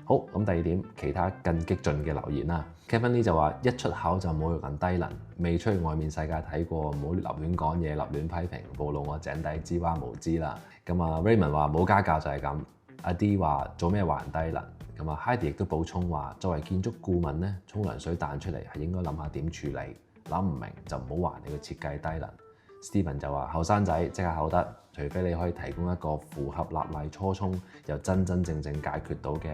好，咁第二點，其他更激進嘅留言啦。Kevin Lee 就話：一出口就侮辱人低能，未出去外面世界睇過，唔好立亂講嘢、立亂批評，暴露我井底之蛙無知啦。咁啊 Raymond 話冇家教就係咁。阿 D 話做咩話人低能？咁啊 Heidi 亦都補充話：作為建築顧問咧，沖涼水彈出嚟係應該諗下點處理，諗唔明就唔好話你個設計低能。Steven 就話：後生仔即刻考得，除非你可以提供一個符合立例初衷又真真正正解決到嘅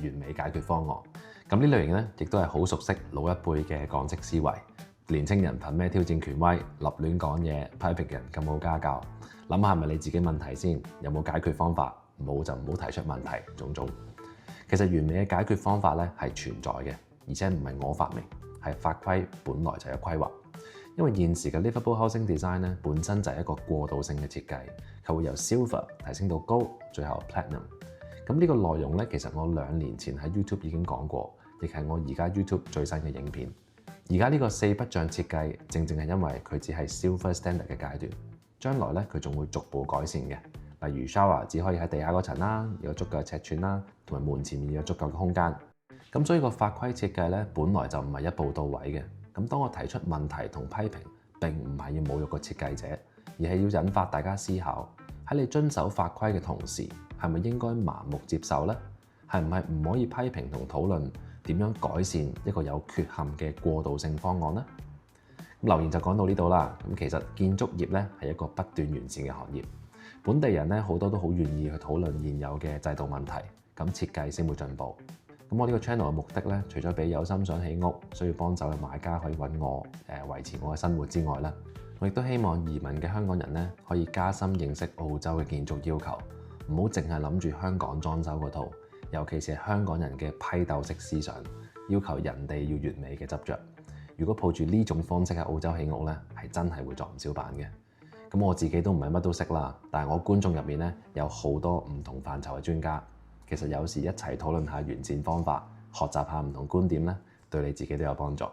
完美解決方案。咁呢類型咧，亦都係好熟悉老一輩嘅港式思維。年青人憑咩挑戰權威、立亂講嘢、批評人咁冇家教？諗下係咪你自己問題先，有冇解決方法？冇就唔好提出問題，種種。其實完美嘅解決方法咧係存在嘅，而且唔係我發明，係法規本來就有規劃。因為現時嘅 Livable Housing Design 咧本身就係一個過渡性嘅設計，佢會由 Silver 提升到高，最後 Platinum。咁呢個內容咧，其實我2年前喺 YouTube 已經講過，亦係我而家 YouTube 最新嘅影片。而家呢個4不像設計，正正係因為佢只係 Silver Standard 嘅階段，將來咧佢仲會逐步改善嘅。例如 shower 只可以喺地下嗰層啦，有足夠嘅尺寸啦，同埋門前面有足夠嘅空間。咁所以個法規設計咧，本來就唔係一步到位嘅。咁當我提出問題同批評，並唔係要侮辱個設計者，而係要引發大家思考：喺你遵守法規嘅同時，係咪應該盲目接受呢？係唔係唔可以批評同討論點樣改善一個有缺陷嘅過渡性方案呢？留言就講到呢度啦。咁其實建築業咧係一個不斷完善嘅行業，本地人咧好多都好願意去討論現有嘅制度問題，咁設計先會進步。咁我呢個 channel 嘅目的咧，除咗俾有心想起屋、需要幫手嘅買家可以揾我維持我嘅生活之外咧，我亦都希望移民嘅香港人咧可以加深認識澳洲嘅建築要求，唔好淨係諗住香港裝修嗰套，尤其是係香港人嘅批鬥式思想，要求人哋要完美嘅執着。如果抱住呢種方式喺澳洲起屋咧，係真係會撞唔少板嘅。咁我自己都唔係乜都識啦，但係我觀眾入面咧有好多唔同範疇嘅專家。其實有時一齊討論下完善方法，學習下唔同觀點咧，對你自己都有幫助。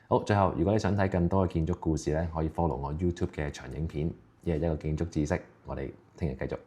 好，最後如果你想睇更多嘅建築故事咧，可以 follow 我 YouTube 嘅長影片，一日一個建築知識。我哋聽日繼續。